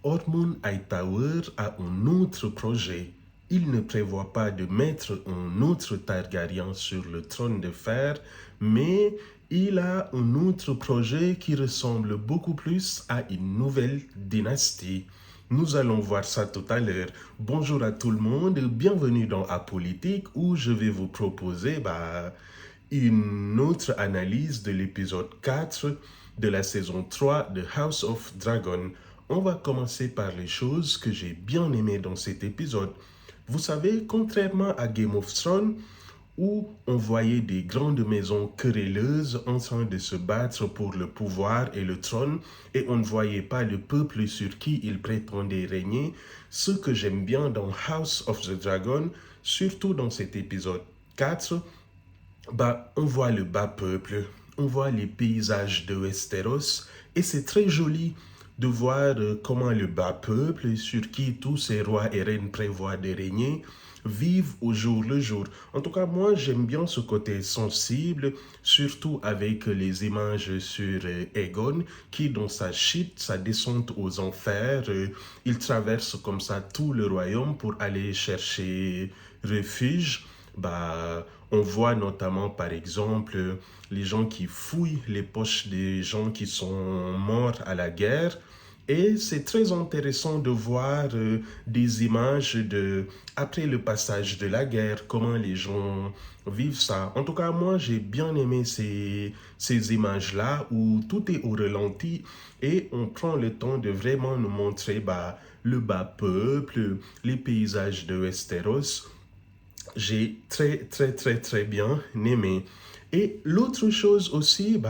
Hormone Hightower a un autre projet. Il ne prévoit pas de mettre un autre Targaryen sur le trône de fer, mais il a un autre projet qui ressemble beaucoup plus à une nouvelle dynastie. Nous allons voir ça tout à l'heure. Bonjour à tout le monde, bienvenue dans Apolitique où je vais vous proposer une autre analyse de l'épisode 4 de la saison 3 de House of Dragon. On va commencer par les choses que j'ai bien aimées dans cet épisode. Vous savez, contrairement à Game of Thrones, où on voyait des grandes maisons querelleuses en train de se battre pour le pouvoir et le trône, et on ne voyait pas le peuple sur qui ils prétendaient régner, ce que j'aime bien dans House of the Dragon, surtout dans cet épisode 4, on voit le bas peuple, on voit les paysages de Westeros et c'est très joli de voir comment le bas peuple, sur qui tous ces rois et reines prévoient de régner, vivent au jour le jour. En tout cas, moi, j'aime bien ce côté sensible, surtout avec les images sur Aegon, qui, dans sa chute, sa descente aux enfers, il traverse comme ça tout le royaume pour aller chercher refuge. On voit notamment, par exemple, les gens qui fouillent les poches des gens qui sont morts à la guerre. Et c'est très intéressant de voir des images après le passage de la guerre, comment les gens vivent ça. En tout cas, moi, j'ai bien aimé ces images-là où tout est au ralenti et on prend le temps de vraiment nous montrer le bas peuple, les paysages de Westeros. J'ai très bien aimé. Et l'autre chose aussi,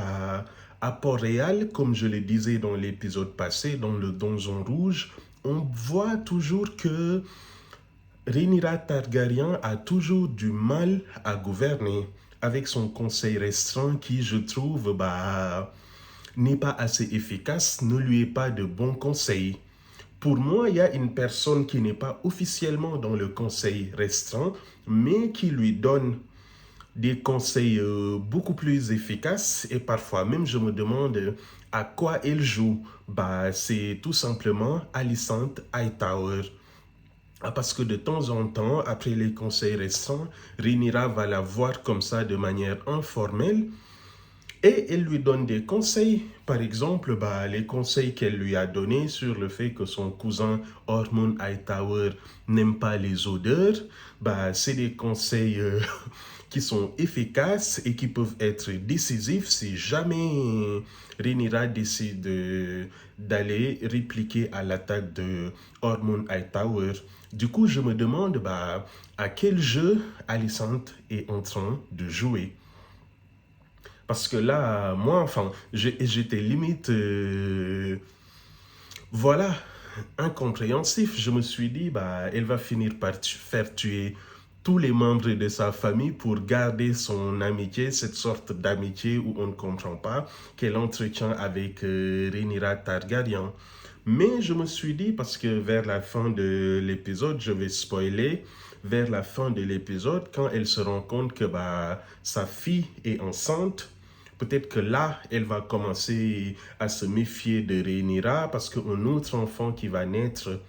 à Port-Réal, comme je le disais dans l'épisode passé, dans le Donjon Rouge, on voit toujours que Rhaenyra Targaryen a toujours du mal à gouverner avec son conseil restreint qui, je trouve, n'est pas assez efficace, ne lui est pas de bons conseils. Pour moi, il y a une personne qui n'est pas officiellement dans le conseil restreint, mais qui lui donne des conseils beaucoup plus efficaces et parfois même je me demande à quoi elle joue. C'est tout simplement Alicent Hightower. Parce que de temps en temps, après les conseils restreints, Rhaenyra va la voir comme ça de manière informelle et elle lui donne des conseils. Par exemple, les conseils qu'elle lui a donnés sur le fait que son cousin Hormone Hightower n'aime pas les odeurs, c'est des conseils qui sont efficaces et qui peuvent être décisifs si jamais Rhaenyra décide d'aller répliquer à l'attaque de Hormone Hightower. Du coup, je me demande à quel jeu Alicent est en train de jouer. Parce que là, moi, enfin, j'étais limite, voilà, incompréhensif. Je me suis dit, elle va finir par faire tuer tous les membres de sa famille pour garder son amitié, cette sorte d'amitié où on ne comprend pas qu'elle entretient avec Rhaenyra Targaryen. Mais je me suis dit, parce que vers la fin de l'épisode, je vais spoiler, vers la fin de l'épisode, quand elle se rend compte que sa fille est enceinte, peut-être que là, elle va commencer à se méfier de Rhaenyra parce qu'un autre enfant qui va naître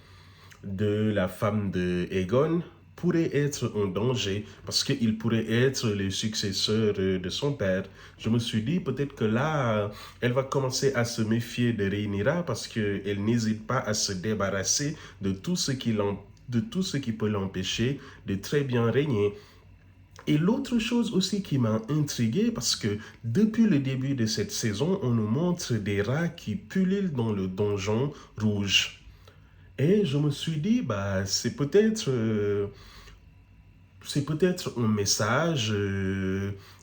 de la femme de Aegon pourrait être un danger parce qu'il pourrait être le successeur de son père. Je me suis dit peut-être que là, elle va commencer à se méfier de Rhaenyra parce qu'elle n'hésite pas à se débarrasser de tout ce qui peut l'empêcher de très bien régner. Et l'autre chose aussi qui m'a intrigué, parce que depuis le début de cette saison, on nous montre des rats qui pullulent dans le donjon rouge. Et je me suis dit, c'est peut-être un message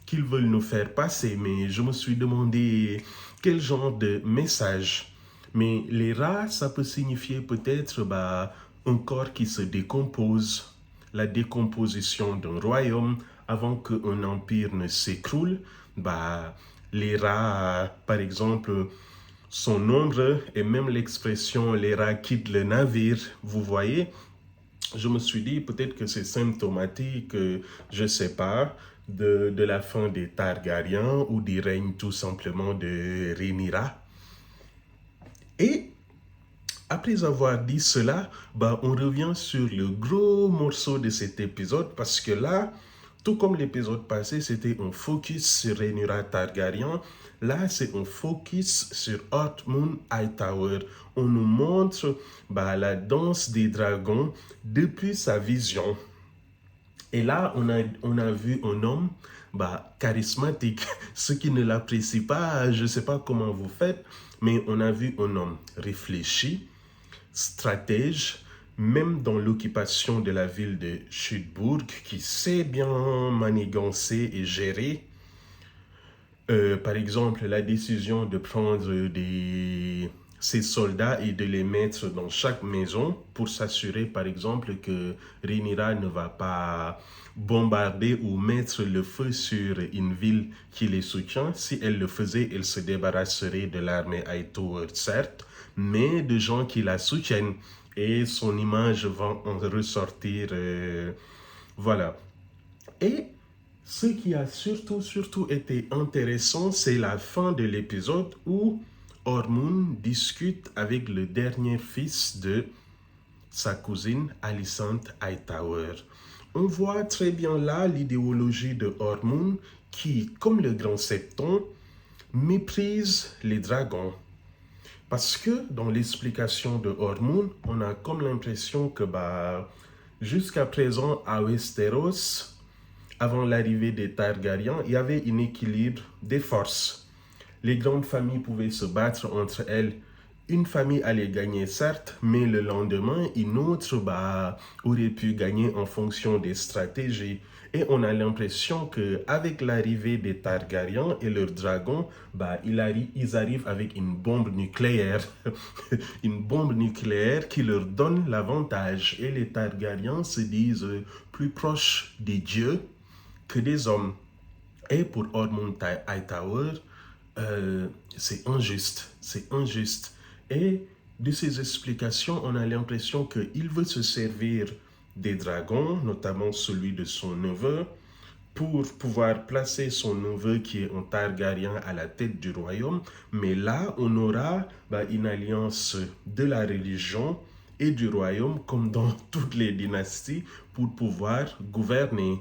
qu'ils veulent nous faire passer, mais je me suis demandé quel genre de message. Mais les rats, ça peut signifier peut-être un corps qui se décompose, la décomposition d'un royaume avant qu'un empire ne s'écroule. Les rats, par exemple, son nombre et même l'expression les rats quittent le navire, vous voyez, je me suis dit peut-être que c'est symptomatique, je ne sais pas, de la fin des Targaryens ou du règne tout simplement de Rhaenyra. Et Après avoir dit cela, on revient sur le gros morceau de cet épisode parce que là, tout comme l'épisode passé, c'était un focus sur Rhaenyra Targaryen. Là, c'est un focus sur Hotmoon Hightower. On nous montre la danse des dragons depuis sa vision. Et là, on a vu un homme charismatique. Ceux qui ne l'apprécient pas, je ne sais pas comment vous faites, mais on a vu un homme réfléchi, stratège, même dans l'occupation de la ville de Sudburg, qui sait bien manigancer et gérer. Par exemple, la décision de prendre ses soldats et de les mettre dans chaque maison pour s'assurer, par exemple, que Rhaenyra ne va pas bombarder ou mettre le feu sur une ville qui les soutient. Si elle le faisait, elle se débarrasserait de l'armée Hightower, certes, mais de gens qui la soutiennent. Et son image va en ressortir. Voilà. Et ce qui a surtout été intéressant, c'est la fin de l'épisode où Ormond discute avec le dernier fils de sa cousine Alicent Hightower. On voit très bien là l'idéologie de Ormond qui, comme le grand septon, méprise les dragons. Parce que dans l'explication de Ormond, on a comme l'impression que jusqu'à présent à Westeros, avant l'arrivée des Targaryens, il y avait un équilibre des forces. Les grandes familles pouvaient se battre entre elles. Une famille allait gagner, certes, mais le lendemain, une autre aurait pu gagner en fonction des stratégies. Et on a l'impression qu'avec l'arrivée des Targaryens et leurs dragons, ils arrivent avec une bombe nucléaire. Une bombe nucléaire qui leur donne l'avantage. Et les Targaryens se disent plus proches des dieux que des hommes. Et pour Ormond Hightower, c'est injuste. C'est injuste. Et de ces explications, on a l'impression qu'il veut se servir des dragons, notamment celui de son neveu, pour pouvoir placer son neveu qui est un Targaryen à la tête du royaume. Mais là, on aura une alliance de la religion et du royaume, comme dans toutes les dynasties, pour pouvoir gouverner.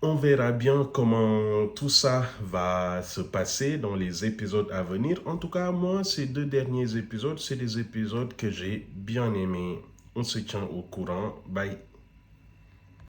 On verra bien comment tout ça va se passer dans les épisodes à venir. En tout cas, moi, ces 2 derniers épisodes, c'est des épisodes que j'ai bien aimés. On se tient au courant. Bye.